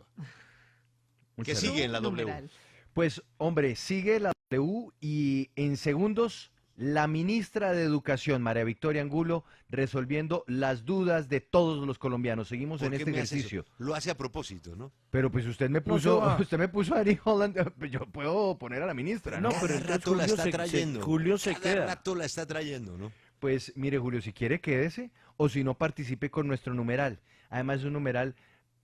Que Muchas sigue gracias. en la W. Numeral. Pues, hombre, sigue la W y en segundos la ministra de Educación, María Victoria Angulo, resolviendo las dudas de todos los colombianos. Seguimos en ¿Por qué este me hace eso? ejercicio. Lo hace a propósito, ¿no? Pero pues usted me No se puso, va. usted me puso a Ari Holland, yo puedo poner a la ministra, No, ¿no? pero Cada entonces rato la Julio está se, trayendo. Julio se Cada queda. rato la está trayendo, ¿no? Pues mire, Julio, si quiere quédese o si no participe con nuestro numeral. Además es un numeral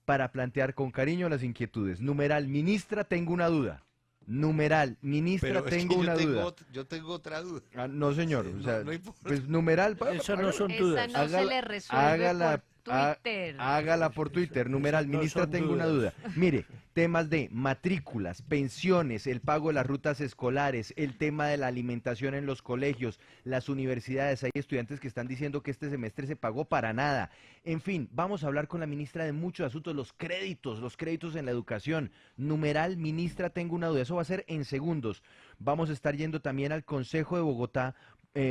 para plantear con cariño las inquietudes. Numeral, ministra, tengo una duda. Numeral, ministra, Pero es tengo que una duda. yo tengo otra duda. Ah, no, señor, Sí, o no, sea, no importa. pues numeral, Esas no son Esa dudas. no se le resuelve hágala, por Twitter. hágala por Twitter, numeral, esas no ministra, son tengo una duda. dudas. Mire, temas de matrículas, pensiones, el pago de las rutas escolares, el tema de la alimentación en los colegios, las universidades. Hay estudiantes que están diciendo que este semestre se pagó para nada. En fin, vamos a hablar con la ministra de muchos asuntos, los créditos en la educación. Numeral, ministra, tengo una duda. Eso va a ser en segundos. Vamos a estar yendo también al Consejo de Bogotá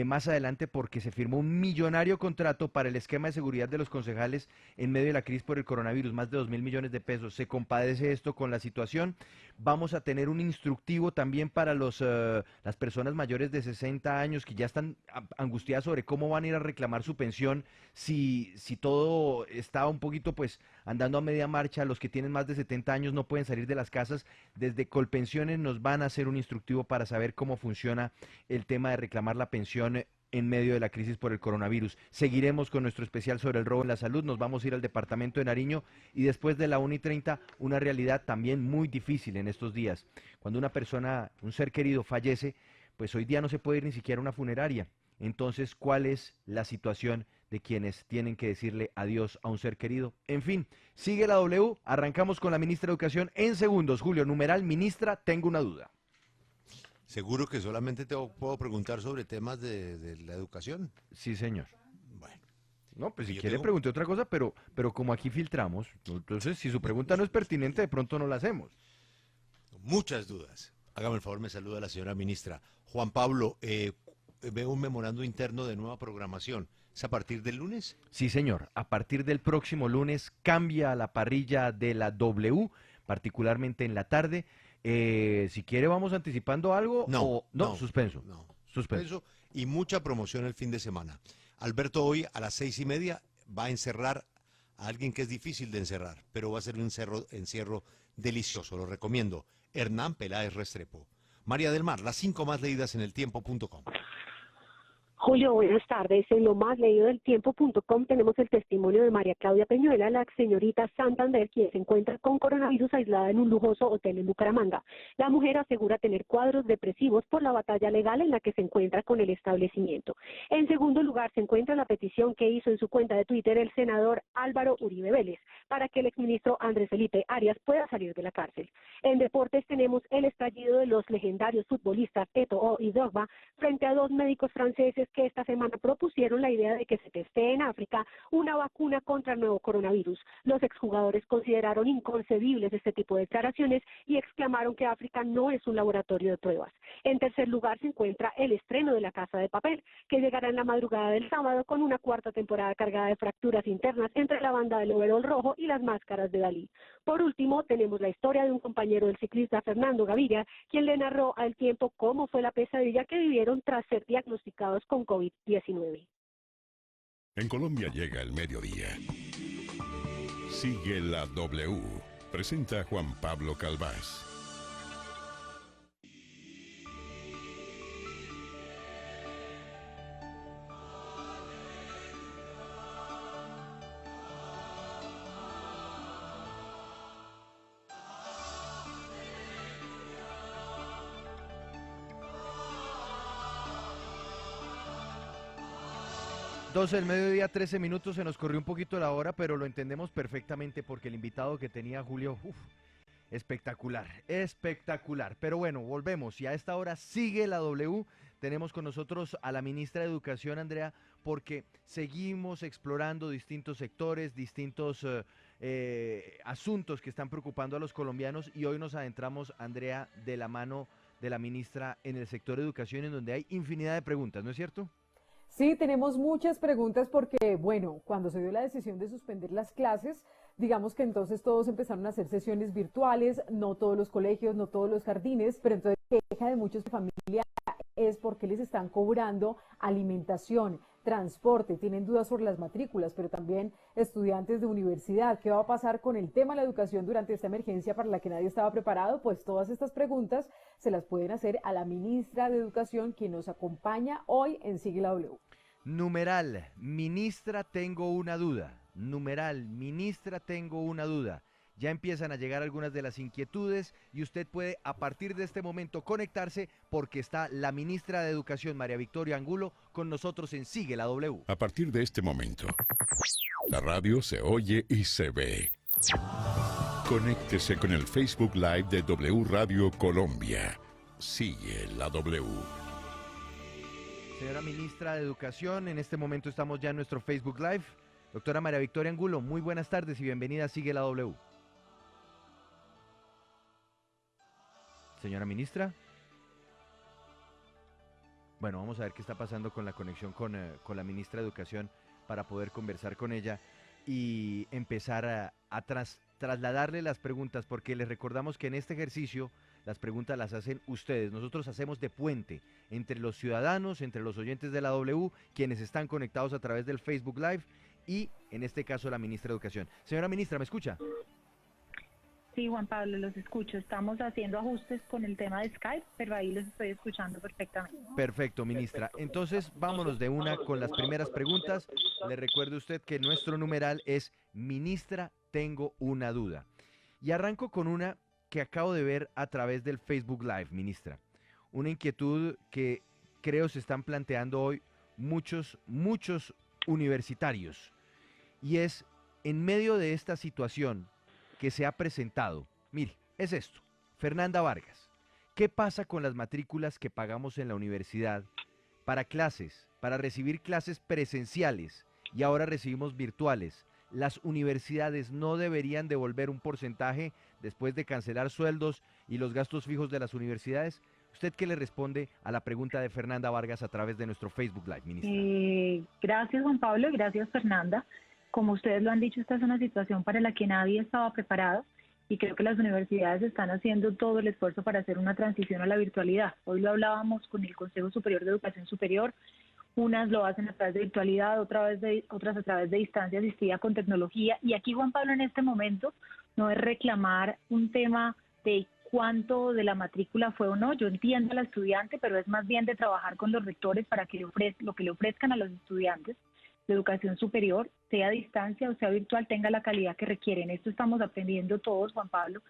más adelante porque se firmó un millonario contrato para el esquema de seguridad de los concejales en medio de la crisis por el coronavirus, más de 2.000 millones de pesos. Se compadece esto con la situación. Vamos a tener un instructivo también para las personas mayores de 60 años que ya están angustiadas sobre cómo van a ir a reclamar su pensión, si todo está un poquito pues andando a media marcha. Los que tienen más de 70 años no pueden salir de las casas. Desde Colpensiones nos van a hacer un instructivo para saber cómo funciona el tema de reclamar la pensión en medio de la crisis por el coronavirus. Seguiremos con nuestro especial sobre el robo en la salud, nos vamos a ir al departamento de Nariño y después de la 1:30, una realidad también muy difícil en estos días. Cuando una persona, un ser querido fallece, pues hoy día no se puede ir ni siquiera a una funeraria. Entonces, ¿cuál es la situación de quienes tienen que decirle adiós a un ser querido? En fin, sigue la W, arrancamos con la ministra de Educación en segundos. Julio, numeral, ministra, tengo una duda. Seguro que solamente te puedo preguntar sobre temas de la educación. Sí, señor. Bueno, No, pues si yo quiere tengo pregunte otra cosa, pero como aquí filtramos, entonces si su pregunta no es pertinente, de pronto no la hacemos. muchas dudas. Hágame el favor, me saluda la señora ministra. Juan Pablo, veo un memorando interno de nueva programación. ¿Es a partir del lunes? Sí, señor, a partir del próximo lunes cambia la parrilla de la W, particularmente en la tarde. Si quiere vamos anticipando algo o no, suspenso. No, Suspenso. suspenso y mucha promoción el fin de semana. Alberto hoy a las 6:30 va a encerrar a alguien que es difícil de encerrar, pero va a ser un encierro delicioso, lo recomiendo. Hernán Peláez Restrepo. María del Mar, las 5 más leídas en eltiempo.com. Julio, buenas tardes. En lo más leído del tiempo.com tenemos el testimonio de María Claudia Peñuela, la señorita Santander, quien se encuentra con coronavirus aislada en un lujoso hotel en Bucaramanga. La mujer asegura tener cuadros depresivos por la batalla legal en la que se encuentra con el establecimiento. En segundo lugar se encuentra la petición que hizo en su cuenta de Twitter el senador Álvaro Uribe Vélez para que el exministro Andrés Felipe Arias pueda salir de la cárcel. En deportes tenemos el estallido de los legendarios futbolistas Eto'o y Drogba frente a dos médicos franceses que esta semana propusieron la idea de que se testee en África una vacuna contra el nuevo coronavirus. Los exjugadores consideraron inconcebibles este tipo de declaraciones y exclamaron que África no es un laboratorio de pruebas. En tercer lugar se encuentra el estreno de La Casa de Papel, que llegará en la madrugada del sábado con una cuarta temporada cargada de fracturas internas entre la banda del overol rojo y las máscaras de Dalí. Por último, tenemos la historia de un compañero del ciclista Fernando Gaviria, quien le narró al Tiempo cómo fue la pesadilla que vivieron tras ser diagnosticados con COVID-19. En Colombia llega el mediodía. Sigue la W. Presenta Juan Pablo Calvás. Del mediodía, 13 minutos, se nos corrió un poquito la hora, pero lo entendemos perfectamente porque el invitado que tenía Julio, espectacular, espectacular. Pero bueno, volvemos y a esta hora sigue la W. Tenemos con nosotros a la ministra de Educación, Andrea, porque seguimos explorando distintos sectores, distintos asuntos que están preocupando a los colombianos y hoy nos adentramos, Andrea, de la mano de la ministra en el sector de educación, en donde hay infinidad de preguntas, ¿no es cierto? Sí, tenemos muchas preguntas porque, bueno, cuando se dio la decisión de suspender las clases, digamos que entonces todos empezaron a hacer sesiones virtuales, no todos los colegios, no todos los jardines, pero entonces la queja de muchos familias es porque les están cobrando alimentación, transporte, tienen dudas sobre las matrículas, pero también estudiantes de universidad. ¿Qué va a pasar con el tema de la educación durante esta emergencia para la que nadie estaba preparado? Pues todas estas preguntas se las pueden hacer a la ministra de Educación, quien nos acompaña hoy en Sigue la W. Numeral, ministra, tengo una duda. Numeral, ministra, tengo una duda. Ya empiezan a llegar algunas de las inquietudes y usted puede a partir de este momento conectarse porque está la ministra de Educación, María Victoria Angulo, con nosotros en Sigue la W. A partir de este momento, la radio se oye y se ve. Conéctese con el Facebook Live de W Radio Colombia. Sigue la W. Señora ministra de Educación, en este momento estamos ya en nuestro Facebook Live. Doctora María Victoria Angulo, muy buenas tardes y bienvenida a Sigue la W. Señora ministra. Bueno, vamos a ver qué está pasando con la conexión con la ministra de Educación para poder conversar con ella y empezar a trasladarle las preguntas, porque les recordamos que en este ejercicio las preguntas las hacen ustedes. Nosotros hacemos de puente entre los ciudadanos, entre los oyentes de la W, quienes están conectados a través del Facebook Live y, en este caso, la ministra de Educación. Señora ministra, ¿me escucha? Sí, Juan Pablo, los escucho. Estamos haciendo ajustes con el tema de Skype, pero ahí los estoy escuchando perfectamente. Perfecto, ministra. Entonces, vámonos de una con las primeras preguntas. Le recuerdo a usted que nuestro numeral es Ministra, tengo una duda. Y arranco con una que acabo de ver a través del Facebook Live, ministra. Una inquietud que creo se están planteando hoy muchos universitarios. Y es, en medio de esta situación que se ha presentado, mire, es esto, Fernanda Vargas, ¿qué pasa con las matrículas que pagamos en la universidad para clases, para recibir clases presenciales y ahora recibimos virtuales? ¿Las universidades no deberían devolver un porcentaje después de cancelar sueldos y los gastos fijos de las universidades? ¿Usted qué le responde a la pregunta de Fernanda Vargas a través de nuestro Facebook Live, ministra? Gracias, Juan Pablo, y gracias, Fernanda. Como ustedes lo han dicho, esta es una situación para la que nadie estaba preparado y creo que las universidades están haciendo todo el esfuerzo para hacer una transición a la virtualidad. Hoy lo hablábamos con el Consejo Superior de Educación Superior. Unas lo hacen a través de virtualidad, otras a través de distancia asistida con tecnología. Y aquí, Juan Pablo, en este momento no es reclamar un tema de cuánto de la matrícula fue o no. Yo entiendo al estudiante, pero es más bien de trabajar con los rectores para que lo que le ofrezcan a los estudiantes de educación superior, sea a distancia o sea virtual, tenga la calidad que requieren. Esto estamos aprendiendo todos, Juan Pablo.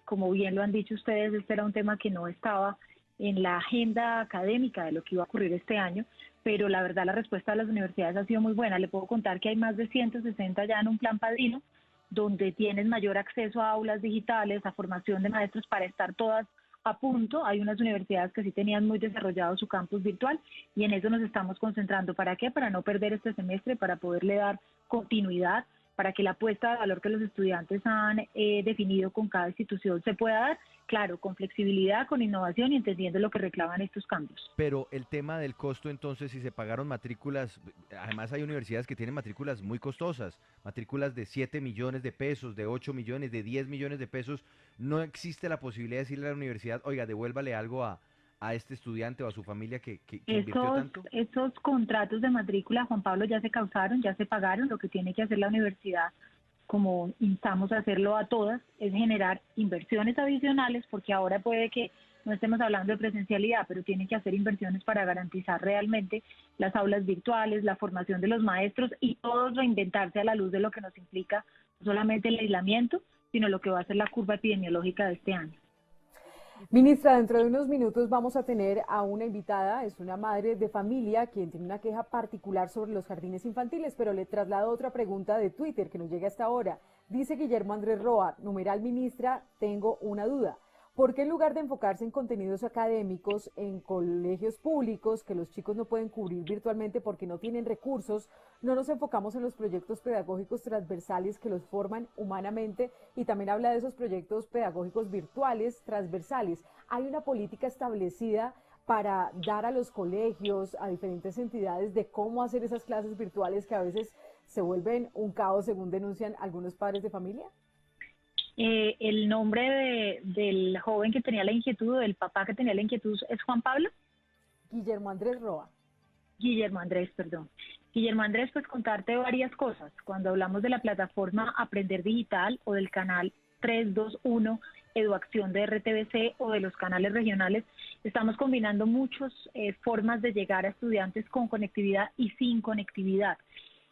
Como bien lo han dicho ustedes, este era un tema que no estaba en la agenda académica de lo que iba a ocurrir este año, pero la verdad la respuesta de las universidades ha sido muy buena. Le puedo contar que hay más de 160 ya en un plan Padrino, donde tienen mayor acceso a aulas digitales, a formación de maestros para estar todas a punto. Hay unas universidades que sí tenían muy desarrollado su campus virtual y en eso nos estamos concentrando. ¿Para qué? Para no perder este semestre, para poderle dar continuidad, para que la apuesta de valor que los estudiantes han definido con cada institución se pueda dar, claro, con flexibilidad, con innovación y entendiendo lo que reclaman estos cambios. Pero el tema del costo, entonces, si se pagaron matrículas, además hay universidades que tienen matrículas muy costosas, matrículas de 7 millones de pesos, de 8 millones, de 10 millones de pesos, no existe la posibilidad de decirle a la universidad, oiga, devuélvale algo a este estudiante o a su familia que invirtió tanto. Esos contratos de matrícula, Juan Pablo, ya se causaron, ya se pagaron. Lo que tiene que hacer la universidad, como instamos a hacerlo a todas, es generar inversiones adicionales, porque ahora puede que no estemos hablando de presencialidad, pero tienen que hacer inversiones para garantizar realmente las aulas virtuales, la formación de los maestros y todos reinventarse a la luz de lo que nos implica no solamente el aislamiento, sino lo que va a ser la curva epidemiológica de este año. Ministra, dentro de unos minutos vamos a tener a una invitada, es una madre de familia quien tiene una queja particular sobre los jardines infantiles, pero le traslado otra pregunta de Twitter que nos llega hasta ahora. Dice Guillermo Andrés Roa, numeral ministra, tengo una duda. ¿Por qué en lugar de enfocarse en contenidos académicos en colegios públicos que los chicos no pueden cubrir virtualmente porque no tienen recursos, no nos enfocamos en los proyectos pedagógicos transversales que los forman humanamente? Y también habla de esos proyectos pedagógicos virtuales transversales. ¿Hay una política establecida para dar a los colegios, a diferentes entidades, de cómo hacer esas clases virtuales que a veces se vuelven un caos, según denuncian algunos padres de familia? El nombre del joven que tenía la inquietud, o del papá que tenía la inquietud, ¿es Juan Pablo? Guillermo Andrés Roa. Guillermo Andrés, perdón. Guillermo Andrés, pues contarte varias cosas. Cuando hablamos de la plataforma Aprender Digital o del canal 321 Eduacción de RTBC o de los canales regionales, estamos combinando muchas formas de llegar a estudiantes con conectividad y sin conectividad.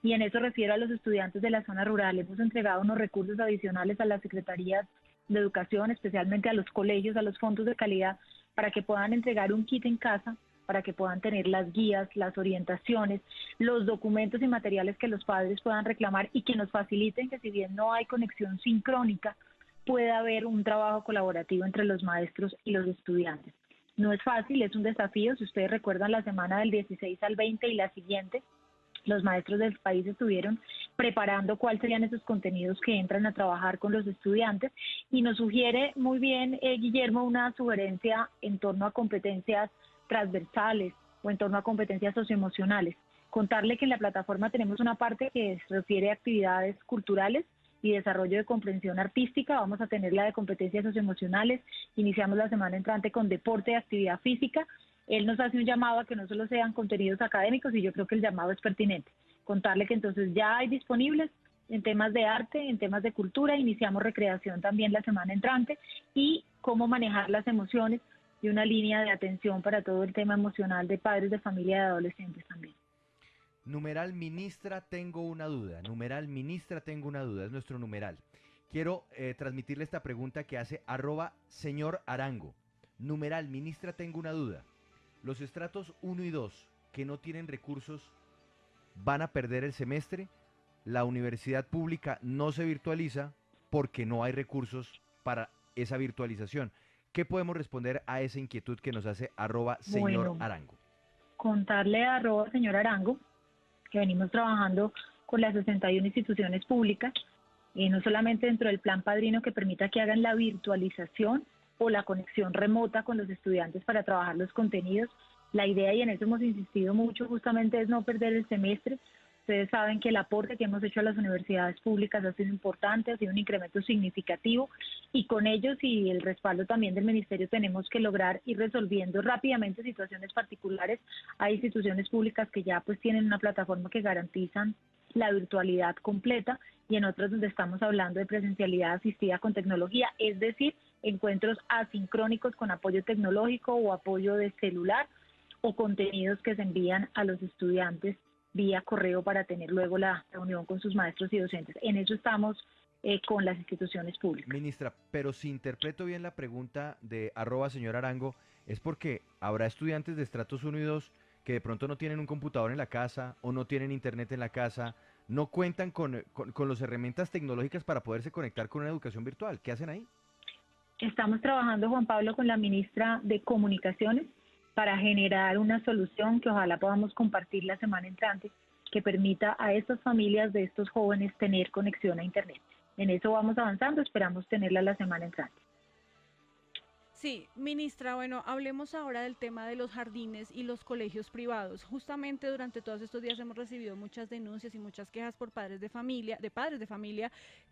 Y en eso refiero a los estudiantes de la zona rural. Hemos entregado unos recursos adicionales a las secretarías de educación, especialmente a los colegios, a los fondos de calidad, para que puedan entregar un kit en casa, para que puedan tener las guías, las orientaciones, los documentos y materiales que los padres puedan reclamar y que nos faciliten que, si bien no hay conexión sincrónica, pueda haber un trabajo colaborativo entre los maestros y los estudiantes. No es fácil, es un desafío. Si ustedes recuerdan, la semana del 16 al 20 y la siguiente, los maestros del país estuvieron preparando cuáles serían esos contenidos que entran a trabajar con los estudiantes, y nos sugiere muy bien, Guillermo, una sugerencia en torno a competencias transversales o en torno a competencias socioemocionales. Contarle que en la plataforma tenemos una parte que se refiere a actividades culturales y desarrollo de comprensión artística. Vamos a tener la de competencias socioemocionales. Iniciamos la semana entrante con deporte y actividad física. Él nos hace un llamado a que no solo sean contenidos académicos, y yo creo que el llamado es pertinente. Contarle que entonces ya hay disponibles en temas de arte, en temas de cultura. Iniciamos recreación también la semana entrante, y cómo manejar las emociones, y una línea de atención para todo el tema emocional de padres de familia y de adolescentes también. Numeral ministra, tengo una duda. Numeral ministra, tengo una duda. Es nuestro numeral. Quiero transmitirle esta pregunta que hace @señor Arango. Numeral ministra, tengo una duda. Los estratos 1 y 2 que no tienen recursos van a perder el semestre. La universidad pública no se virtualiza porque no hay recursos para esa virtualización. ¿Qué podemos responder a esa inquietud que nos hace @señor Arango? Contarle a @señor Arango que venimos trabajando con las 61 instituciones públicas, no solamente dentro del plan Padrino, que permita que hagan la virtualización o la conexión remota con los estudiantes para trabajar los contenidos. La idea, y en eso hemos insistido mucho, justamente es no perder el semestre. Ustedes saben que el aporte que hemos hecho a las universidades públicas ha sido importante, ha sido un incremento significativo, y con ellos y el respaldo también del Ministerio tenemos que lograr ir resolviendo rápidamente situaciones particulares. Hay instituciones públicas que ya pues tienen una plataforma que garantizan la virtualidad completa, y en otras donde estamos hablando de presencialidad asistida con tecnología, es decir, encuentros asincrónicos con apoyo tecnológico o apoyo de celular, o contenidos que se envían a los estudiantes vía correo para tener luego la reunión con sus maestros y docentes. En eso estamos con las instituciones públicas. Ministra, pero si interpreto bien la pregunta de @señor Arango, es porque habrá estudiantes de estratos 1 y 2 que de pronto no tienen un computador en la casa o no tienen internet en la casa, no cuentan con las herramientas tecnológicas para poderse conectar con una educación virtual. ¿Qué hacen ahí? Estamos trabajando, Juan Pablo, con la ministra de Comunicaciones para generar una solución que ojalá podamos compartir la semana entrante, que permita a estas familias de estos jóvenes tener conexión a Internet. En eso vamos avanzando, esperamos tenerla la semana entrante. Sí, ministra, bueno, hablemos ahora del tema de los jardines y los colegios privados. Justamente durante todos estos días hemos recibido muchas denuncias y muchas quejas por padres de familia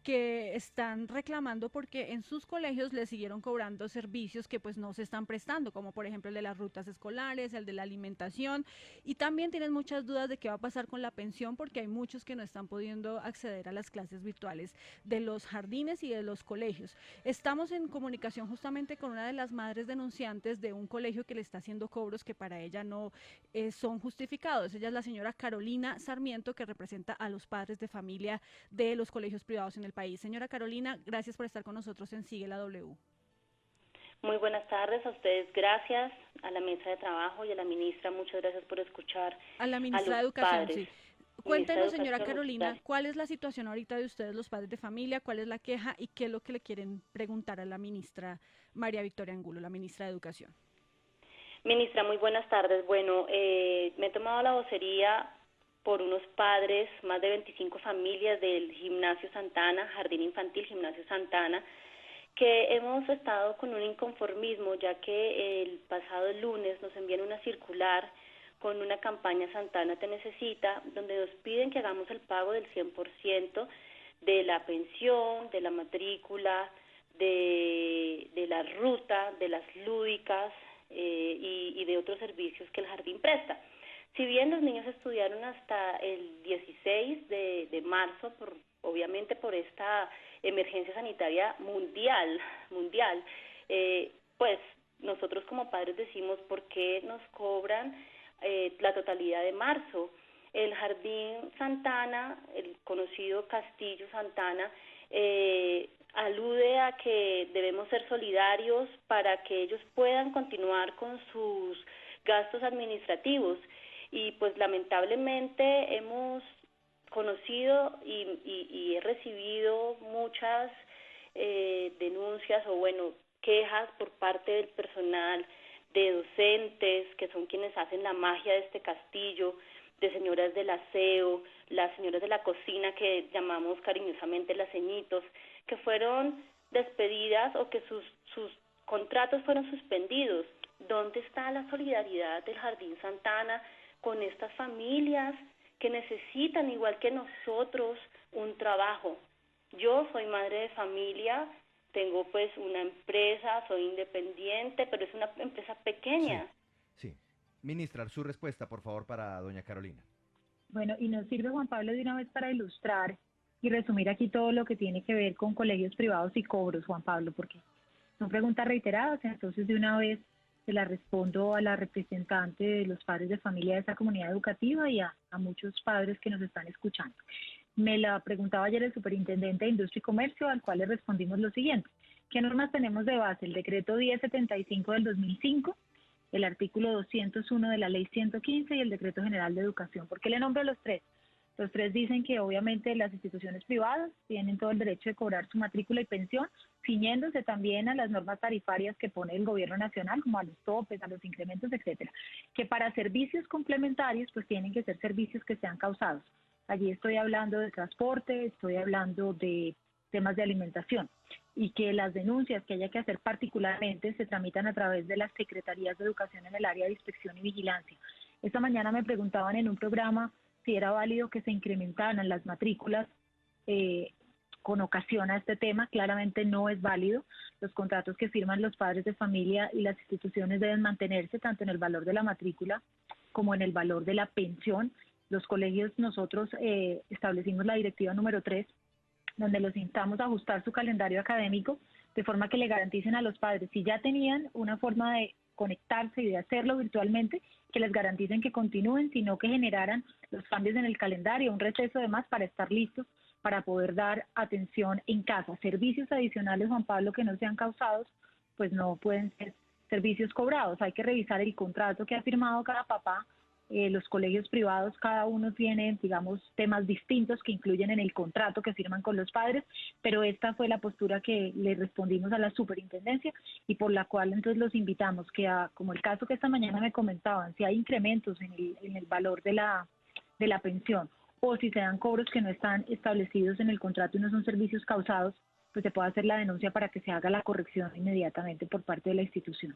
que están reclamando porque en sus colegios les siguieron cobrando servicios que pues no se están prestando, como por ejemplo el de las rutas escolares, el de la alimentación, y también tienen muchas dudas de qué va a pasar con la pensión, porque hay muchos que no están pudiendo acceder a las clases virtuales de los jardines y de los colegios. Estamos en comunicación justamente con una de las madres denunciantes de un colegio que le está haciendo cobros que para ella no son justificados. Ella es la señora Carolina Sarmiento, que representa a los padres de familia de los colegios privados en el país. Señora Carolina, gracias por estar con nosotros en Sigue la W. Muy buenas tardes a ustedes, gracias a la mesa de trabajo y a la ministra, muchas gracias por escuchar a la ministra a de los Educación. padres. Sí. Cuéntenos, señora Educación Carolina, Hospital. ¿cuál es la situación ahorita de ustedes, los padres de familia? ¿Cuál es la queja y qué es lo que le quieren preguntar a la ministra María Victoria Angulo, la ministra de Educación? Ministra, muy buenas tardes. Bueno, me he tomado la vocería por unos padres, más de 25 familias del Gimnasio Santana, Jardín Infantil Gimnasio Santana, que hemos estado con un inconformismo, ya que el pasado lunes nos envían una circular con una campaña Santana Te Necesita, donde nos piden que hagamos el pago del 100% de la pensión, de la matrícula, de la ruta, de las lúdicas y de otros servicios que el jardín presta. Si bien los niños estudiaron hasta el 16 de marzo, obviamente por esta emergencia sanitaria mundial, pues nosotros como padres decimos, ¿por qué nos cobran la totalidad de marzo? El Jardín Santana, el conocido Castillo Santana, alude a que debemos ser solidarios para que ellos puedan continuar con sus gastos administrativos. Y pues lamentablemente hemos conocido y he recibido muchas denuncias o quejas por parte del personal, de docentes que son quienes hacen la magia de este castillo, de señoras del aseo, las señoras de la cocina que llamamos cariñosamente las ceñitos, que fueron despedidas o que sus contratos fueron suspendidos. ¿Dónde está la solidaridad del Jardín Santana con estas familias que necesitan, igual que nosotros, un trabajo? Yo soy madre de familia, tengo pues una empresa, soy independiente, pero es una empresa pequeña. Sí. Ministra, su respuesta, por favor, para doña Carolina. Bueno, y nos sirve, Juan Pablo, de una vez para ilustrar y resumir aquí todo lo que tiene que ver con colegios privados y cobros, Juan Pablo, porque son preguntas reiteradas, entonces de una vez se la respondo a la representante de los padres de familia de esa comunidad educativa y a muchos padres que nos están escuchando. Me la preguntaba ayer el superintendente de Industria y Comercio, al cual le respondimos lo siguiente. ¿Qué normas tenemos de base? El decreto 1075 del 2005, el artículo 201 de la ley 115 y el decreto general de educación. ¿Por qué le nombro los tres? Los tres dicen que obviamente las instituciones privadas tienen todo el derecho de cobrar su matrícula y pensión, ciñéndose también a las normas tarifarias que pone el gobierno nacional, como a los topes, a los incrementos, etcétera. Que para servicios complementarios, pues tienen que ser servicios que sean causados. Allí estoy hablando de transporte, estoy hablando de temas de alimentación, y que las denuncias que haya que hacer particularmente se tramitan a través de las secretarías de educación en el área de inspección y vigilancia. Esta mañana me preguntaban en un programa si era válido que se incrementaran las matrículas con ocasión a este tema. Claramente no es válido. Los contratos que firman los padres de familia y las instituciones deben mantenerse tanto en el valor de la matrícula como en el valor de la pensión. Los colegios, nosotros establecimos la directiva número 3, donde los instamos a ajustar su calendario académico de forma que le garanticen a los padres, si ya tenían una forma de conectarse y de hacerlo virtualmente, que les garanticen que continúen, sino que generaran los cambios en el calendario, un receso de más para estar listos para poder dar atención en casa. Servicios adicionales, Juan Pablo, que no sean causados, pues no pueden ser servicios cobrados. Hay que revisar el contrato que ha firmado cada papá. Los colegios privados, cada uno tiene, digamos, temas distintos que incluyen en el contrato que firman con los padres, pero esta fue la postura que le respondimos a la superintendencia y por la cual entonces los invitamos que, como el caso que esta mañana me comentaban, si hay incrementos en el valor de la pensión o si se dan cobros que no están establecidos en el contrato y no son servicios causados, pues se puede hacer la denuncia para que se haga la corrección inmediatamente por parte de la institución.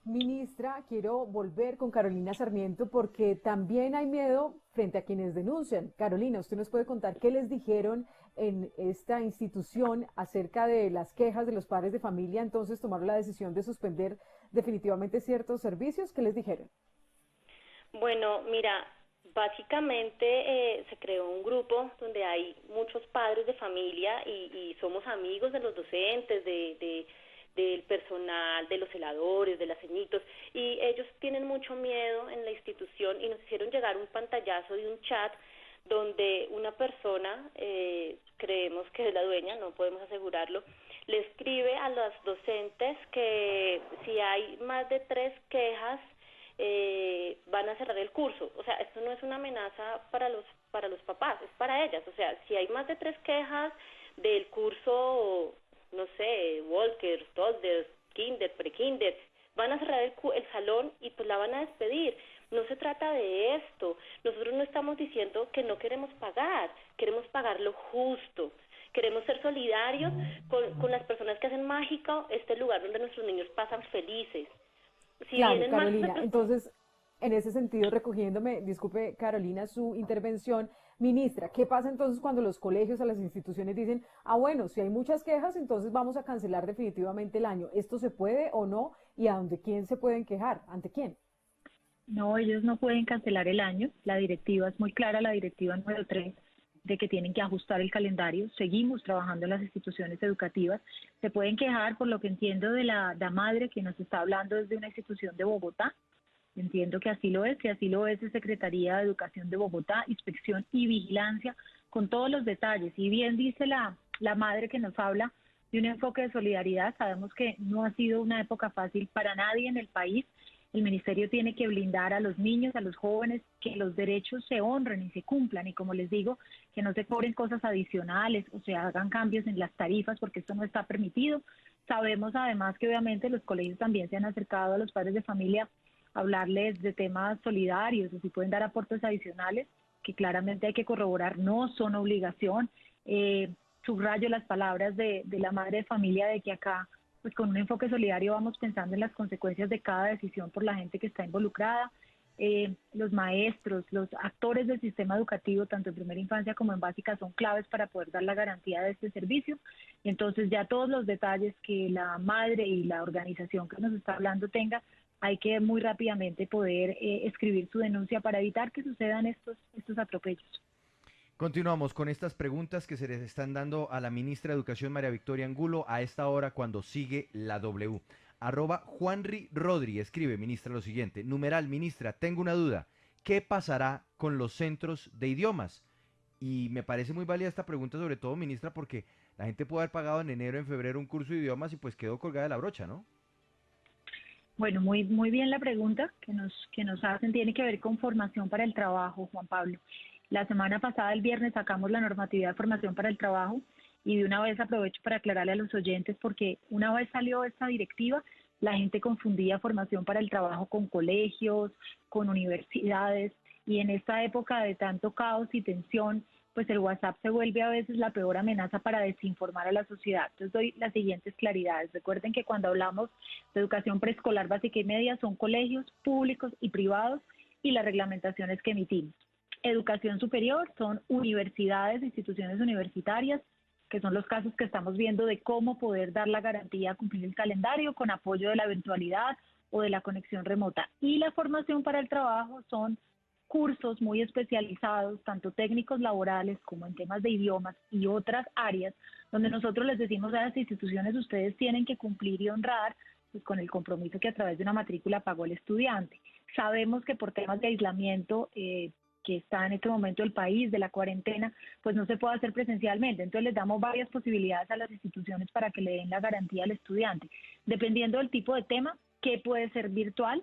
Ministra, quiero volver con Carolina Sarmiento porque también hay miedo frente a quienes denuncian. Carolina, ¿usted nos puede contar qué les dijeron en esta institución acerca de las quejas de los padres de familia? Entonces tomaron la decisión de suspender definitivamente ciertos servicios. ¿Qué les dijeron? Bueno, mira, básicamente se creó un grupo donde hay muchos padres de familia y somos amigos de los docentes, del personal, de los celadores, de las ceñitos, y ellos tienen mucho miedo en la institución y nos hicieron llegar un pantallazo de un chat donde una persona, creemos que es la dueña, no podemos asegurarlo, le escribe a los docentes que si hay más de 3 quejas van a cerrar el curso. O sea, esto no es una amenaza para los papás, es para ellas. O sea, si hay más de 3 quejas del curso, no sé, Walker, Toddler, Kinder, Prekinder, van a cerrar el salón y pues la van a despedir. No se trata de esto. Nosotros no estamos diciendo que no queremos pagar lo justo. Queremos ser solidarios con las personas que hacen mágico este lugar donde nuestros niños pasan felices. Claro, Carolina, entonces En ese sentido, recogiéndome, disculpe Carolina, su intervención, ministra, ¿qué pasa entonces cuando los colegios o las instituciones dicen, bueno, si hay muchas quejas, entonces vamos a cancelar definitivamente el año? ¿Esto se puede o no? ¿Y a dónde quién se pueden quejar? ¿Ante quién? No, ellos no pueden cancelar el año. La directiva es muy clara, la directiva número 3, de que tienen que ajustar el calendario. Seguimos trabajando en las instituciones educativas. Se pueden quejar, por lo que entiendo, de la madre que nos está hablando desde una institución de Bogotá. Entiendo que así lo es, la Secretaría de Educación de Bogotá, Inspección y Vigilancia, con todos los detalles. Y bien dice la madre que nos habla de un enfoque de solidaridad. Sabemos que no ha sido una época fácil para nadie en el país. El ministerio tiene que blindar a los niños, a los jóvenes, que los derechos se honren y se cumplan. Y como les digo, que no se cobren cosas adicionales o se hagan cambios en las tarifas, porque esto no está permitido. Sabemos además que obviamente los colegios también se han acercado a los padres de familia a hablarles de temas solidarios, o si pueden dar aportes adicionales, que claramente hay que corroborar, no son obligación. Subrayo las palabras de la madre de familia de que acá, pues con un enfoque solidario vamos pensando en las consecuencias de cada decisión por la gente que está involucrada. Los maestros, los actores del sistema educativo, tanto en primera infancia como en básica, son claves para poder dar la garantía de este servicio. Entonces ya todos los detalles que la madre y la organización que nos está hablando tenga, hay que muy rápidamente poder escribir su denuncia para evitar que sucedan estos atropellos. Continuamos con estas preguntas que se les están dando a la ministra de Educación, María Victoria Angulo, a esta hora cuando sigue la W. @Juanri Rodri escribe, ministra, lo siguiente: numeral, ministra, tengo una duda. ¿Qué pasará con los centros de idiomas? Y me parece muy válida esta pregunta, sobre todo, ministra, porque la gente puede haber pagado en enero, en febrero un curso de idiomas y pues quedó colgada de la brocha, ¿no? Bueno, muy bien la pregunta que nos hacen. Tiene que ver con formación para el trabajo, Juan Pablo. La semana pasada, el viernes, sacamos la normatividad de formación para el trabajo y de una vez aprovecho para aclararle a los oyentes, porque una vez salió esta directiva, la gente confundía formación para el trabajo con colegios, con universidades, y en esta época de tanto caos y tensión, pues el WhatsApp se vuelve a veces la peor amenaza para desinformar a la sociedad. Entonces doy las siguientes claridades. Recuerden que cuando hablamos de educación preescolar básica y media son colegios públicos y privados y las reglamentaciones que emitimos. Educación superior son universidades, instituciones universitarias, que son los casos que estamos viendo de cómo poder dar la garantía a cumplir el calendario con apoyo de la virtualidad o de la conexión remota. Y la formación para el trabajo son cursos muy especializados, tanto técnicos laborales como en temas de idiomas y otras áreas, donde nosotros les decimos a las instituciones, ustedes tienen que cumplir y honrar pues, con el compromiso que a través de una matrícula pagó el estudiante. Sabemos que por temas de aislamiento que está en este momento el país, de la cuarentena, pues no se puede hacer presencialmente. Entonces les damos varias posibilidades a las instituciones para que le den la garantía al estudiante. Dependiendo del tipo de tema, que puede ser virtual.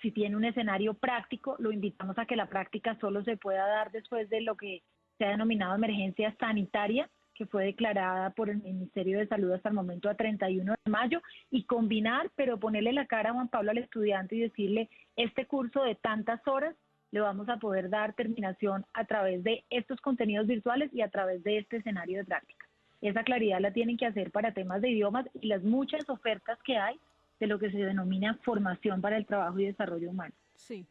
Si tiene un escenario práctico, lo invitamos a que la práctica solo se pueda dar después de lo que se ha denominado emergencia sanitaria, que fue declarada por el Ministerio de Salud hasta el momento a 31 de mayo, y combinar, pero ponerle la cara a Juan Pablo al estudiante y decirle, este curso de tantas horas le vamos a poder dar terminación a través de estos contenidos virtuales y a través de este escenario de práctica. Esa claridad la tienen que hacer para temas de idiomas y las muchas ofertas que hay de lo que se denomina formación para el trabajo y desarrollo humano. Sí.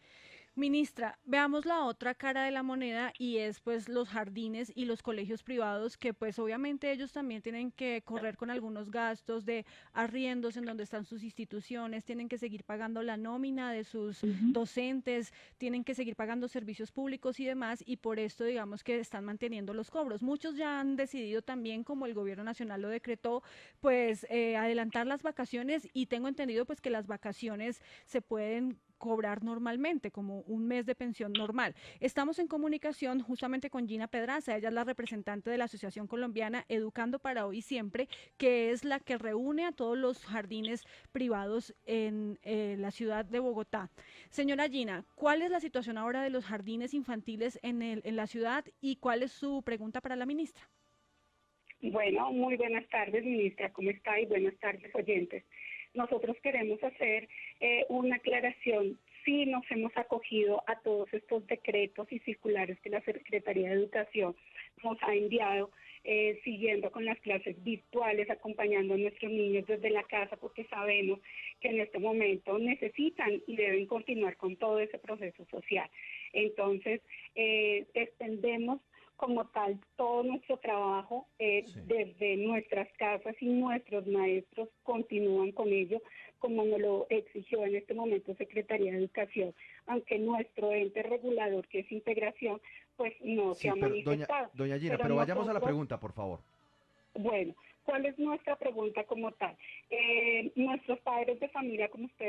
Ministra, veamos la otra cara de la moneda y es pues los jardines y los colegios privados que pues obviamente ellos también tienen que correr con algunos gastos de arriendos en donde están sus instituciones, tienen que seguir pagando la nómina de sus docentes, tienen que seguir pagando servicios públicos y demás, y por esto digamos que están manteniendo los cobros. Muchos ya han decidido también, como el gobierno nacional lo decretó, pues adelantar las vacaciones, y tengo entendido pues que las vacaciones se pueden cobrar normalmente, como un mes de pensión normal. Estamos en comunicación justamente con Gina Pedraza, ella es la representante de la Asociación Colombiana Educando para Hoy y Siempre, que es la que reúne a todos los jardines privados en la ciudad de Bogotá. Señora Gina, ¿cuál es la situación ahora de los jardines infantiles en la ciudad y cuál es su pregunta para la ministra? Bueno, muy buenas tardes, ministra, ¿cómo está? Y buenas tardes, oyentes. Nosotros queremos hacer una aclaración. Sí nos hemos acogido a todos estos decretos y circulares que la Secretaría de Educación nos ha enviado, siguiendo con las clases virtuales, acompañando a nuestros niños desde la casa, porque sabemos que en este momento necesitan y deben continuar con todo ese proceso social. Entonces, extendemos como tal todo nuestro trabajo desde nuestras casas, y nuestros maestros continúan con ello, como nos lo exigió en este momento Secretaría de Educación, aunque nuestro ente regulador, que es Integración, pues no se ha manifestado. Doña Gina, pero vayamos a la pregunta, por favor. Bueno, ¿cuál es nuestra pregunta como tal? Nuestros padres de familia, como usted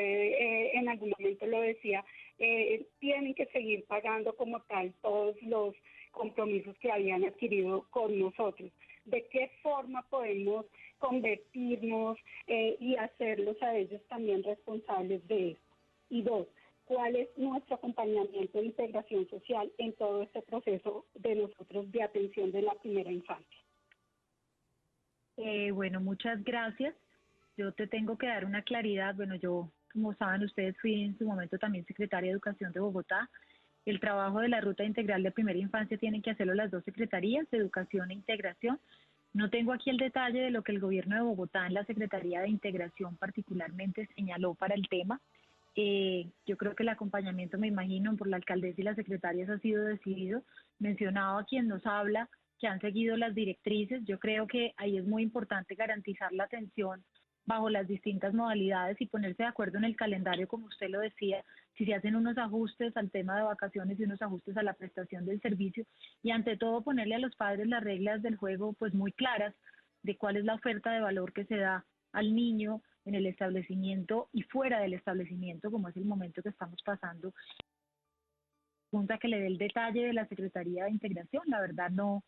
en algún momento lo decía, tienen que seguir pagando como tal todos los compromisos que habían adquirido con nosotros. ¿De qué forma podemos convertirnos y hacerlos a ellos también responsables de esto? Y dos, ¿cuál es nuestro acompañamiento de integración social en todo este proceso de nosotros de atención de la primera infancia? Bueno, muchas gracias. Yo te tengo que dar una claridad. Bueno, yo, como saben ustedes, fui en su momento también secretaria de Educación de Bogotá. El trabajo de la Ruta Integral de Primera Infancia tienen que hacerlo las dos secretarías, Educación e Integración. No tengo aquí el detalle de lo que el gobierno de Bogotá en la Secretaría de Integración particularmente señaló para el tema. Yo creo que el acompañamiento, me imagino, por la alcaldesa y las secretarias ha sido decidido. Mencionaba a quien nos habla que han seguido las directrices. Yo creo que ahí es muy importante garantizar la atención bajo las distintas modalidades y ponerse de acuerdo en el calendario, como usted lo decía, si se hacen unos ajustes al tema de vacaciones y unos ajustes a la prestación del servicio, y ante todo ponerle a los padres las reglas del juego pues muy claras de cuál es la oferta de valor que se da al niño en el establecimiento y fuera del establecimiento, como es el momento que estamos pasando. Pregunta que le dé el detalle de la Secretaría de Integración, la verdad no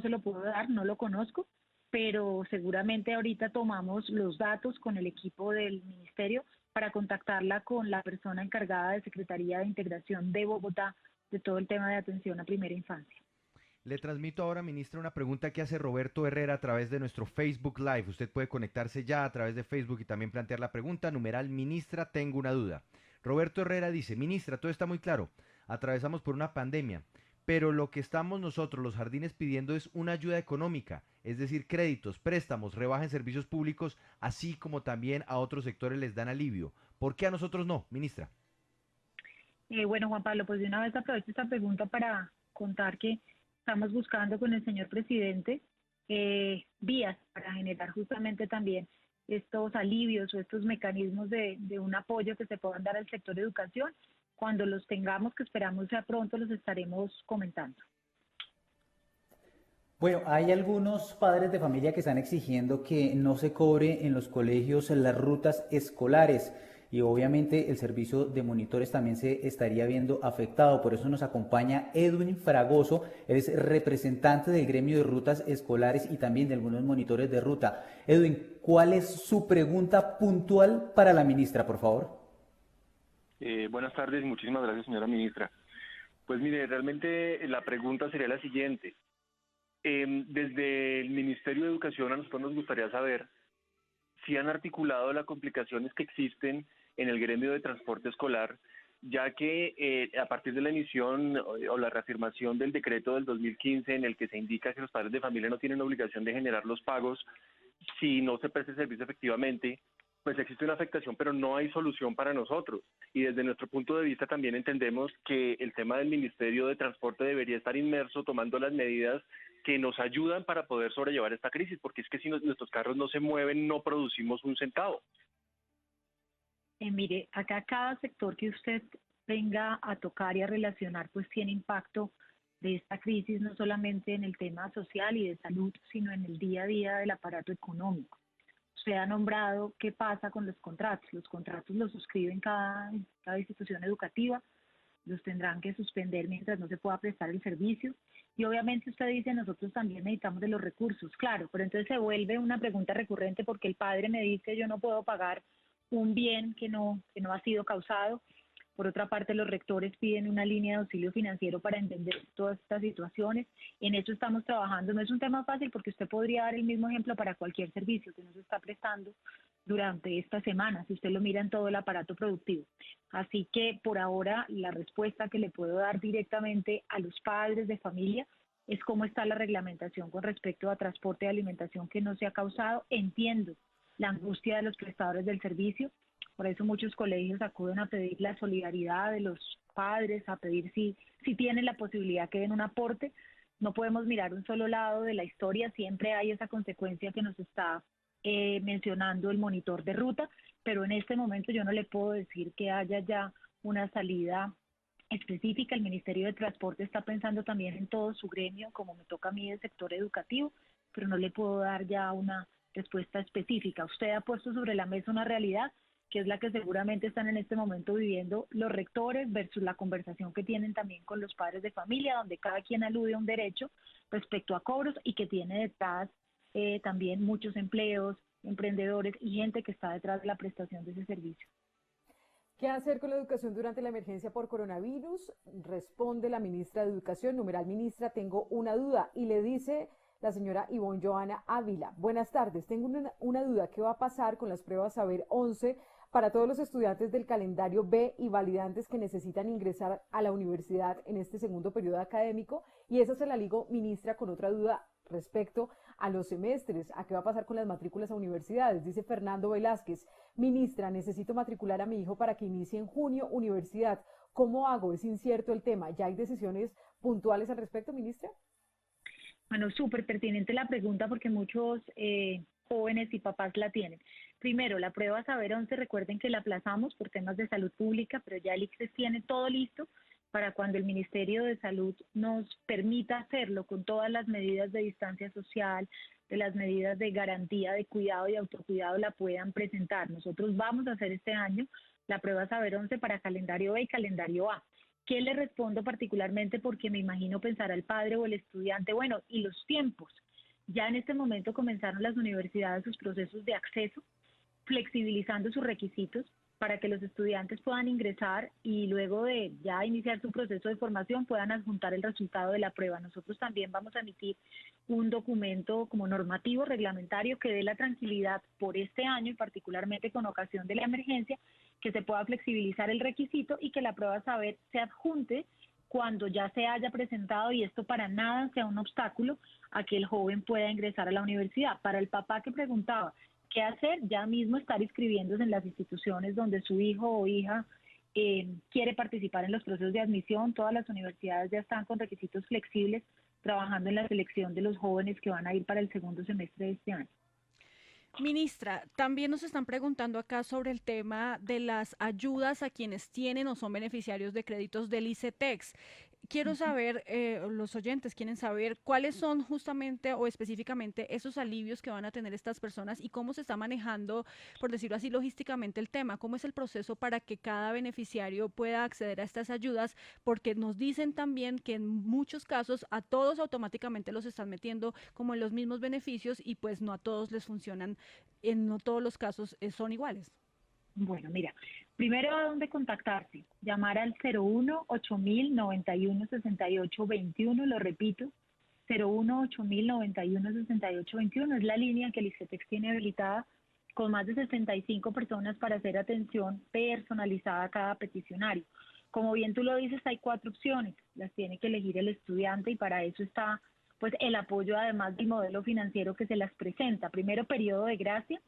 se lo puedo dar, no lo conozco, pero seguramente ahorita tomamos los datos con el equipo del ministerio para contactarla con la persona encargada de Secretaría de Integración de Bogotá de todo el tema de atención a primera infancia. Le transmito ahora, ministra, una pregunta que hace Roberto Herrera a través de nuestro Facebook Live. Usted puede conectarse ya a través de Facebook y también plantear la pregunta. Numeral, ministra, tengo una duda. Roberto Herrera dice, ministra, todo está muy claro. Atravesamos por una pandemia, pero lo que estamos nosotros, los jardines, pidiendo es una ayuda económica, es decir, créditos, préstamos, rebaja en servicios públicos, así como también a otros sectores les dan alivio. ¿Por qué a nosotros no, ministra? Bueno, Juan Pablo, pues de una vez aprovecho esta pregunta para contar que estamos buscando con el señor presidente vías para generar justamente también estos alivios o estos mecanismos de un apoyo que se puedan dar al sector de educación. Cuando los tengamos, que esperamos sea pronto, los estaremos comentando. Bueno, hay algunos padres de familia que están exigiendo que no se cobre en los colegios las rutas escolares, y obviamente el servicio de monitores también se estaría viendo afectado. Por eso nos acompaña Edwin Fragoso, él es representante del gremio de rutas escolares y también de algunos monitores de ruta. Edwin, ¿cuál es su pregunta puntual para la ministra, por favor? Buenas tardes, muchísimas gracias, señora ministra. Pues mire, realmente la pregunta sería la siguiente. Desde el Ministerio de Educación a nosotros nos gustaría saber si han articulado las complicaciones que existen en el gremio de transporte escolar, ya que a partir de la emisión o la reafirmación del decreto del 2015 en el que se indica que los padres de familia no tienen obligación de generar los pagos si no se presta el servicio efectivamente, pues existe una afectación, pero no hay solución para nosotros. Y desde nuestro punto de vista también entendemos que el tema del Ministerio de Transporte debería estar inmerso tomando las medidas que nos ayudan para poder sobrellevar esta crisis, porque es que si nuestros carros no se mueven, no producimos un centavo. Mire, acá cada sector que usted venga a tocar y a relacionar, pues tiene impacto de esta crisis, no solamente en el tema social y de salud, sino en el día a día del aparato económico. Usted ha nombrado qué pasa con los contratos. Los contratos los suscriben cada institución educativa, los tendrán que suspender mientras no se pueda prestar el servicio. Y obviamente usted dice, nosotros también necesitamos de los recursos, claro, pero entonces se vuelve una pregunta recurrente porque el padre me dice, yo no puedo pagar un bien que no ha sido causado. Por otra parte, los rectores piden una línea de auxilio financiero para entender todas estas situaciones. En eso estamos trabajando. No es un tema fácil porque usted podría dar el mismo ejemplo para cualquier servicio que nos está prestando durante esta semana, si usted lo mira en todo el aparato productivo. Así que por ahora la respuesta que le puedo dar directamente a los padres de familia es cómo está la reglamentación con respecto a transporte y alimentación que no se ha causado. Entiendo la angustia de los prestadores del servicio, Por eso muchos colegios acuden a pedir la solidaridad de los padres, a pedir si tienen la posibilidad que den un aporte. No podemos mirar un solo lado de la historia, siempre hay esa consecuencia que nos está mencionando el monitor de ruta, pero en este momento yo no le puedo decir que haya ya una salida específica. El Ministerio de Transporte está pensando también en todo su gremio, como me toca a mí del sector educativo, pero no le puedo dar ya una respuesta específica. Usted ha puesto sobre la mesa una realidad que es la que seguramente están en este momento viviendo los rectores versus la conversación que tienen también con los padres de familia, donde cada quien alude a un derecho respecto a cobros y que tiene detrás también muchos empleos, emprendedores y gente que está detrás de la prestación de ese servicio. ¿Qué hacer con la educación durante la emergencia por coronavirus? Responde la ministra de Educación, numeral ministra, tengo una duda, y le dice la señora Ivonne Joana Ávila. Buenas tardes, tengo una duda, ¿qué va a pasar con las pruebas Saber 11 para todos los estudiantes del calendario B y validantes que necesitan ingresar a la universidad en este segundo periodo académico? Y esa se la ligo, ministra, con otra duda respecto a los semestres, a qué va a pasar con las matrículas a universidades. Dice Fernando Velázquez, ministra, necesito matricular a mi hijo para que inicie en junio universidad. ¿Cómo hago? Es incierto el tema. ¿Ya hay decisiones puntuales al respecto, ministra? Bueno, súper pertinente la pregunta porque muchos jóvenes y papás la tienen. Primero, la prueba Saber 11, recuerden que la aplazamos por temas de salud pública, pero ya el ICFES tiene todo listo para cuando el Ministerio de Salud nos permita hacerlo con todas las medidas de distancia social, de las medidas de garantía de cuidado y autocuidado, la puedan presentar. Nosotros vamos a hacer este año la prueba Saber 11 para calendario B y calendario A. ¿Qué le respondo particularmente? Porque me imagino pensar al padre o el estudiante, bueno, y los tiempos. Ya en este momento comenzaron las universidades sus procesos de acceso, flexibilizando sus requisitos para que los estudiantes puedan ingresar y luego de ya iniciar su proceso de formación puedan adjuntar el resultado de la prueba. Nosotros también vamos a emitir un documento como normativo, reglamentario, que dé la tranquilidad por este año y particularmente con ocasión de la emergencia, que se pueda flexibilizar el requisito y que la prueba Saber se adjunte cuando ya se haya presentado y esto para nada sea un obstáculo a que el joven pueda ingresar a la universidad. Para el papá que preguntaba qué hacer, ya mismo estar inscribiéndose en las instituciones donde su hijo o hija quiere participar en los procesos de admisión. Todas las universidades ya están con requisitos flexibles trabajando en la selección de los jóvenes que van a ir para el segundo semestre de este año. Ministra, también nos están preguntando acá sobre el tema de las ayudas a quienes tienen o son beneficiarios de créditos del ICETEX. Quiero saber, los oyentes quieren saber cuáles son justamente o específicamente esos alivios que van a tener estas personas y cómo se está manejando, por decirlo así, logísticamente el tema, cómo es el proceso para que cada beneficiario pueda acceder a estas ayudas, porque nos dicen también que en muchos casos a todos automáticamente los están metiendo como en los mismos beneficios y pues no a todos les funcionan, no todos los casos son iguales. Bueno, mira, primero a dónde contactarse, llamar al 01-8000-91-68-21, lo repito, 01-8000-91-68-21, es la línea que el ICETEX tiene habilitada con más de 65 personas para hacer atención personalizada a cada peticionario. Como bien tú lo dices, hay 4 opciones, las tiene que elegir el estudiante y para eso está pues el apoyo además del modelo financiero que se las presenta. Primero, periodo de gracia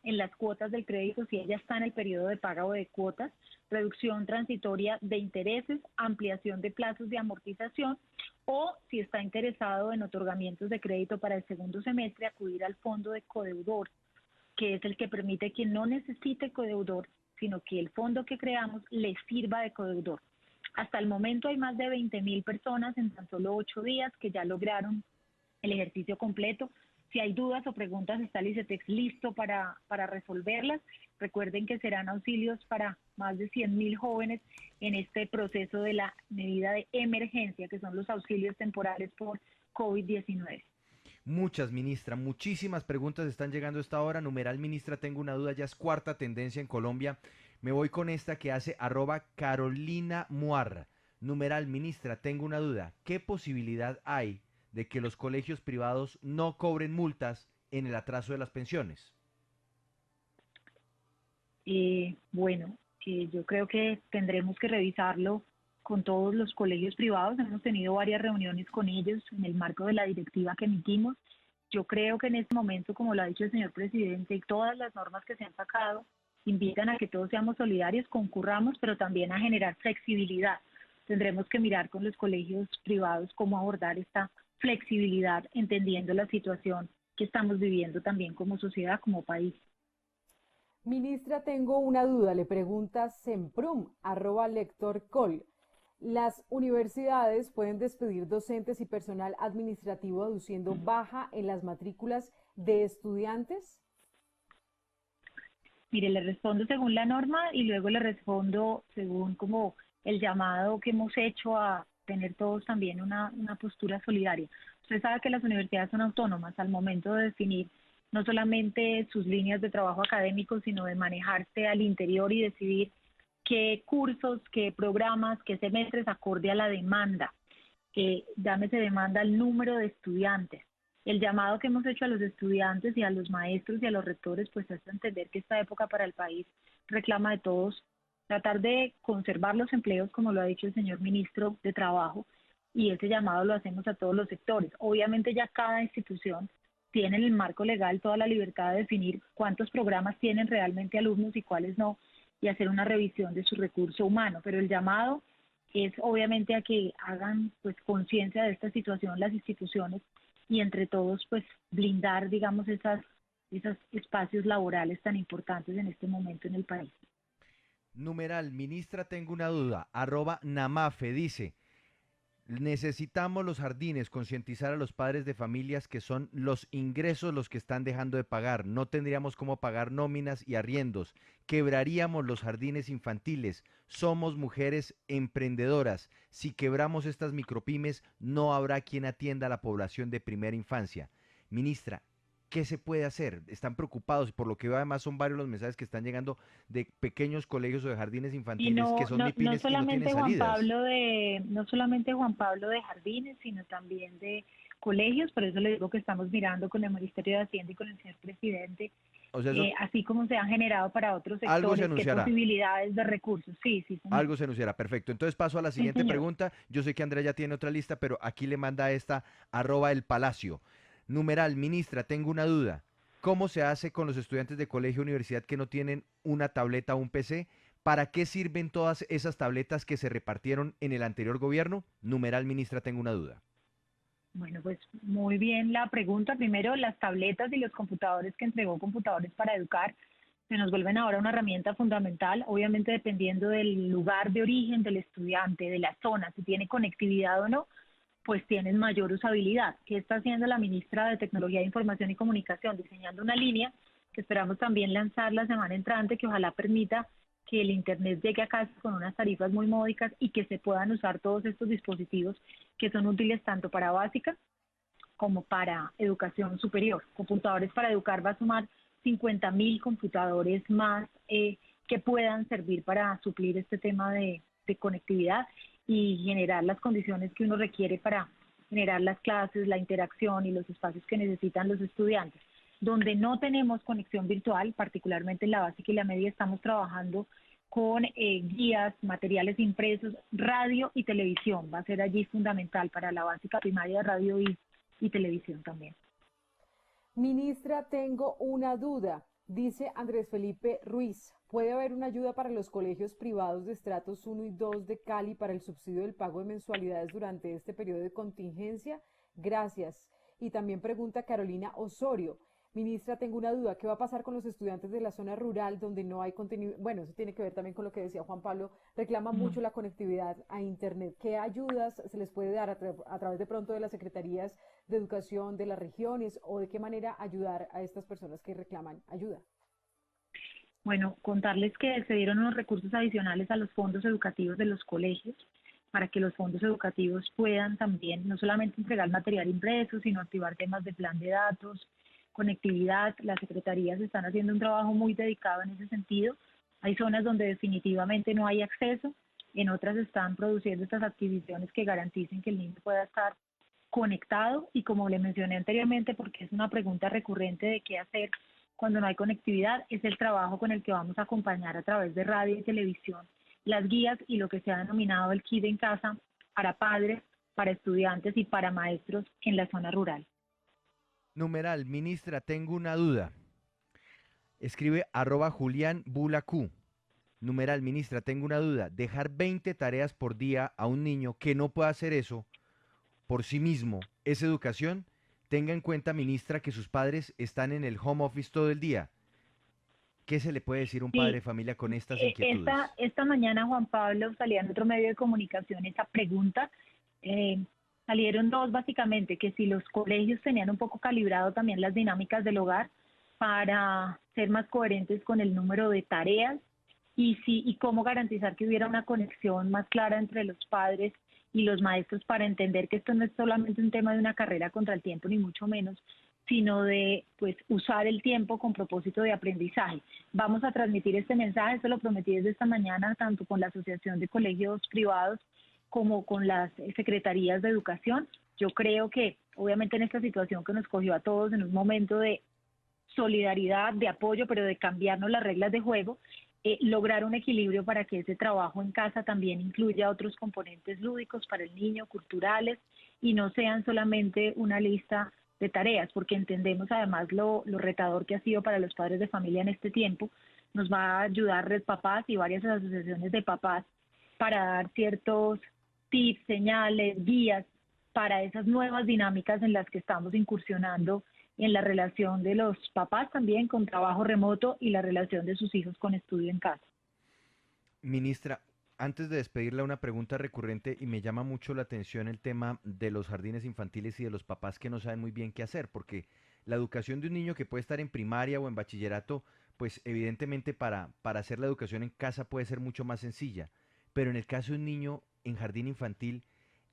en las cuotas del crédito si ella está en el periodo de pago de cuotas, reducción transitoria de intereses, ampliación de plazos de amortización o si está interesado en otorgamientos de crédito para el segundo semestre, acudir al fondo de codeudor, que es el que permite que no necesite codeudor, sino que el fondo que creamos le sirva de codeudor. Hasta el momento hay más de 20.000 personas en tan solo 8 días que ya lograron el ejercicio completo. Si hay dudas o preguntas, está el ICETEX listo para resolverlas. Recuerden que serán auxilios para más de 100.000 jóvenes en este proceso de la medida de emergencia, que son los auxilios temporales por COVID-19. Muchas, ministra, muchísimas preguntas están llegando a esta hora. Numeral, ministra, tengo una duda, ya es cuarta tendencia en Colombia. Me voy con esta que hace @Carolina Muarra. Numeral, ministra, tengo una duda. ¿Qué posibilidad hay de que los colegios privados no cobren multas en el atraso de las pensiones? Bueno, yo creo que tendremos que revisarlo con todos los colegios privados. Hemos tenido varias reuniones con ellos en el marco de la directiva que emitimos. Yo creo que en este momento, como lo ha dicho el señor presidente, y todas las normas que se han sacado invitan a que todos seamos solidarios, concurramos, pero también a generar flexibilidad. Tendremos que mirar con los colegios privados cómo abordar esta flexibilidad, entendiendo la situación que estamos viviendo también como sociedad, como país. Ministra, tengo una duda, le pregunta Semprum, @lectorcol. ¿Las universidades pueden despedir docentes y personal administrativo aduciendo baja en las matrículas de estudiantes? Mire, le respondo según la norma y luego le respondo según como el llamado que hemos hecho a tener todos también una postura solidaria. Usted sabe que las universidades son autónomas al momento de definir no solamente sus líneas de trabajo académico, sino de manejarse al interior y decidir qué cursos, qué programas, qué semestres acorde a la demanda, que llámese demanda al número de estudiantes. El llamado que hemos hecho a los estudiantes y a los maestros y a los rectores pues es entender que esta época para el país reclama de todos tratar de conservar los empleos, como lo ha dicho el señor ministro de Trabajo, y ese llamado lo hacemos a todos los sectores. Obviamente ya cada institución tiene en el marco legal toda la libertad de definir cuántos programas tienen realmente alumnos y cuáles no, y hacer una revisión de su recurso humano, pero el llamado es obviamente a que hagan pues conciencia de esta situación las instituciones y entre todos pues blindar digamos esos espacios laborales tan importantes en este momento en el país. Numeral, ministra, tengo una duda, @namafe dice, necesitamos los jardines concientizar a los padres de familias que son los ingresos los que están dejando de pagar. No tendríamos cómo pagar nóminas y arriendos. Quebraríamos los jardines infantiles. Somos mujeres emprendedoras. Si quebramos estas micropymes, no habrá quien atienda a la población de primera infancia. Ministra, ¿qué se puede hacer? Están preocupados y por lo que veo además son varios los mensajes que están llegando de pequeños colegios o de jardines infantiles que son MIPYMES y no tienen salidas. No solamente Juan Pablo de jardines, sino también de colegios, por eso le digo que estamos mirando con el Ministerio de Hacienda y con el señor presidente, O sea, así como se han generado para otros algo se sectores, qué anunciará. posibilidades de recursos. Sí, señor. Algo se anunciará, perfecto. Entonces paso a la siguiente señor. pregunta. Yo sé que Andrea ya tiene otra lista, pero aquí le manda esta @el Palacio. Numeral, ministra, tengo una duda. ¿Cómo se hace con los estudiantes de colegio o universidad que no tienen una tableta o un PC? ¿Para qué sirven todas esas tabletas que se repartieron en el anterior gobierno? Numeral, ministra, tengo una duda. Bueno, pues muy bien la pregunta. Primero, las tabletas y los computadores que entregó Computadores para Educar se nos vuelven ahora una herramienta fundamental, obviamente dependiendo del lugar de origen del estudiante, de la zona, si tiene conectividad o no, pues tienen mayor usabilidad. ¿Qué está haciendo la ministra de Tecnología de Información y Comunicación? Diseñando una línea que esperamos también lanzar la semana entrante, que ojalá permita que el Internet llegue a casa con unas tarifas muy módicas y que se puedan usar todos estos dispositivos que son útiles tanto para básica como para educación superior. Computadores para Educar va a sumar 50.000 computadores más que puedan servir para suplir este tema de conectividad y generar las condiciones que uno requiere para generar las clases, la interacción y los espacios que necesitan los estudiantes. Donde no tenemos conexión virtual, particularmente en la básica y la media, estamos trabajando con guías, materiales impresos, radio y televisión. Va a ser allí fundamental para la básica primaria, radio y televisión también. Ministra, tengo una duda. Dice Andrés Felipe Ruiz, ¿puede haber una ayuda para los colegios privados de estratos 1 y 2 de Cali para el subsidio del pago de mensualidades durante este periodo de contingencia? Gracias. Y también pregunta Carolina Osorio, ministra, tengo una duda, ¿qué va a pasar con los estudiantes de la zona rural donde no hay contenido? Bueno, eso tiene que ver también con lo que decía Juan Pablo, reclama mucho la conectividad a Internet. ¿Qué ayudas se les puede dar a través de pronto de las secretarías de educación de las regiones o de qué manera ayudar a estas personas que reclaman ayuda? Bueno, contarles que se dieron unos recursos adicionales a los fondos educativos de los colegios para que los fondos educativos puedan también no solamente entregar material impreso, sino activar temas de plan de datos, conectividad. Las secretarías están haciendo un trabajo muy dedicado en ese sentido. Hay zonas donde definitivamente no hay acceso, en otras están produciendo estas adquisiciones que garanticen que el niño pueda estar conectado y como le mencioné anteriormente, porque es una pregunta recurrente de qué hacer cuando no hay conectividad, es el trabajo con el que vamos a acompañar a través de radio y televisión las guías y lo que se ha denominado el kit en casa para padres, para estudiantes y para maestros en la zona rural. Numeral, ministra, tengo una duda. Escribe @JulianBulaQ. Numeral, ministra, tengo una duda. Dejar 20 tareas por día a un niño que no pueda hacer eso por sí mismo, ¿es educación? Tenga en cuenta, ministra, que sus padres están en el home office todo el día. ¿Qué se le puede decir a un padre de familia con estas inquietudes? Esta mañana, Juan Pablo, salía en otro medio de comunicación esa pregunta. Salieron dos, básicamente, que si los colegios tenían un poco calibrado también las dinámicas del hogar para ser más coherentes con el número de tareas y cómo garantizar que hubiera una conexión más clara entre los padres y los maestros para entender que esto no es solamente un tema de una carrera contra el tiempo, ni mucho menos, sino de pues usar el tiempo con propósito de aprendizaje. Vamos a transmitir este mensaje, se lo prometí desde esta mañana, tanto con la Asociación de Colegios Privados como con las secretarías de educación. Yo creo que obviamente en esta situación que nos cogió a todos en un momento de solidaridad, de apoyo, pero de cambiarnos las reglas de juego, lograr un equilibrio para que ese trabajo en casa también incluya otros componentes lúdicos para el niño, culturales, y no sean solamente una lista de tareas, porque entendemos además lo retador que ha sido para los padres de familia en este tiempo. Nos va a ayudar Red Papás y varias asociaciones de papás para dar ciertos tips, señales, guías para esas nuevas dinámicas en las que estamos incursionando en la relación de los papás también con trabajo remoto y la relación de sus hijos con estudio en casa. Ministra, antes de despedirla, una pregunta recurrente y me llama mucho la atención el tema de los jardines infantiles y de los papás que no saben muy bien qué hacer, porque la educación de un niño que puede estar en primaria o en bachillerato, pues evidentemente para hacer la educación en casa puede ser mucho más sencilla, pero en el caso de un niño en jardín infantil,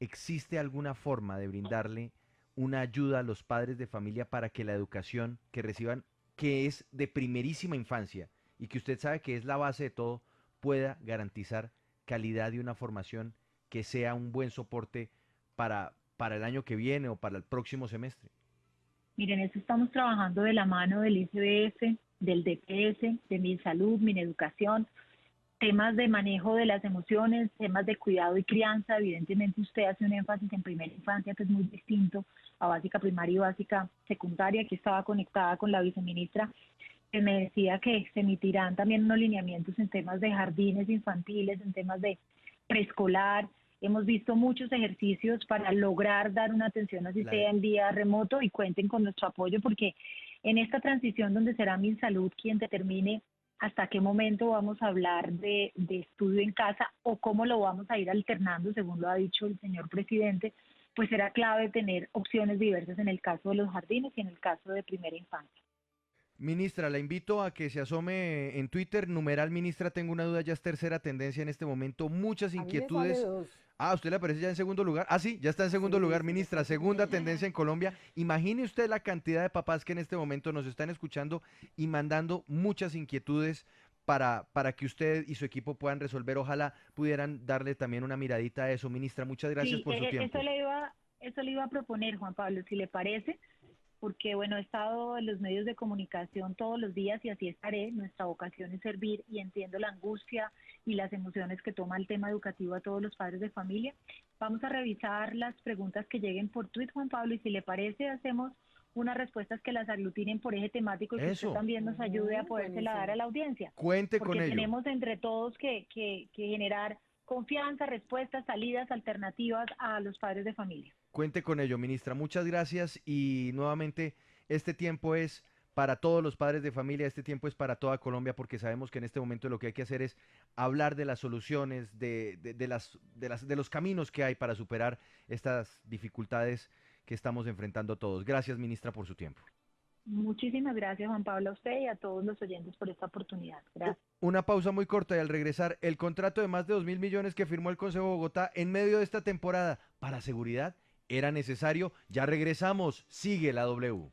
¿existe alguna forma de brindarle una ayuda a los padres de familia para que la educación que reciban, que es de primerísima infancia y que usted sabe que es la base de todo, pueda garantizar calidad y una formación que sea un buen soporte para el año que viene o para el próximo semestre? Miren, eso estamos trabajando de la mano del ICBF, del DPS, de MinSalud, Mineducación, temas de manejo de las emociones, temas de cuidado y crianza. Evidentemente usted hace un énfasis en primera infancia que es muy distinto a básica primaria y básica secundaria. Aquí estaba conectada con la viceministra que me decía que se emitirán también unos lineamientos en temas de jardines infantiles, en temas de preescolar. Hemos visto muchos ejercicios para lograr dar una atención así sea en vía remoto, y cuenten con nuestro apoyo porque en esta transición donde será MinSalud quien determine hasta qué momento vamos a hablar de estudio en casa o cómo lo vamos a ir alternando, según lo ha dicho el señor presidente, pues será clave tener opciones diversas en el caso de los jardines y en el caso de primera infancia. Ministra, la invito a que se asome en Twitter, numeral ministra, tengo una duda, ya es tercera tendencia en este momento, muchas inquietudes. ¿A usted le aparece ya en segundo lugar? Ah, sí, ya está en segundo lugar, ministra, segunda tendencia en Colombia. Imagine usted la cantidad de papás que en este momento nos están escuchando y mandando muchas inquietudes para que usted y su equipo puedan resolver. Ojalá pudieran darle también una miradita a eso. Ministra, muchas gracias por su tiempo. Eso le iba a proponer, Juan Pablo, si le parece, porque bueno, he estado en los medios de comunicación todos los días y así estaré. Nuestra vocación es servir y entiendo la angustia y las emociones que toma el tema educativo a todos los padres de familia. Vamos a revisar las preguntas que lleguen por tweet, Juan Pablo, y si le parece hacemos unas respuestas que las aglutinen por eje temático y que usted también nos ayude a podérsela dar a la audiencia. Cuente con ello. Porque tenemos entre todos que generar confianza, respuestas, salidas alternativas a los padres de familia. Cuente con ello, ministra. Muchas gracias y nuevamente este tiempo es para todos los padres de familia, este tiempo es para toda Colombia porque sabemos que en este momento lo que hay que hacer es hablar de las soluciones, de los caminos que hay para superar estas dificultades que estamos enfrentando todos. Gracias, ministra, por su tiempo. Muchísimas gracias, Juan Pablo, a usted y a todos los oyentes por esta oportunidad. Gracias. Una pausa muy corta y al regresar, el contrato de más de 2.000 millones que firmó el Consejo de Bogotá en medio de esta temporada para seguridad era necesario. Ya regresamos. Sigue la W.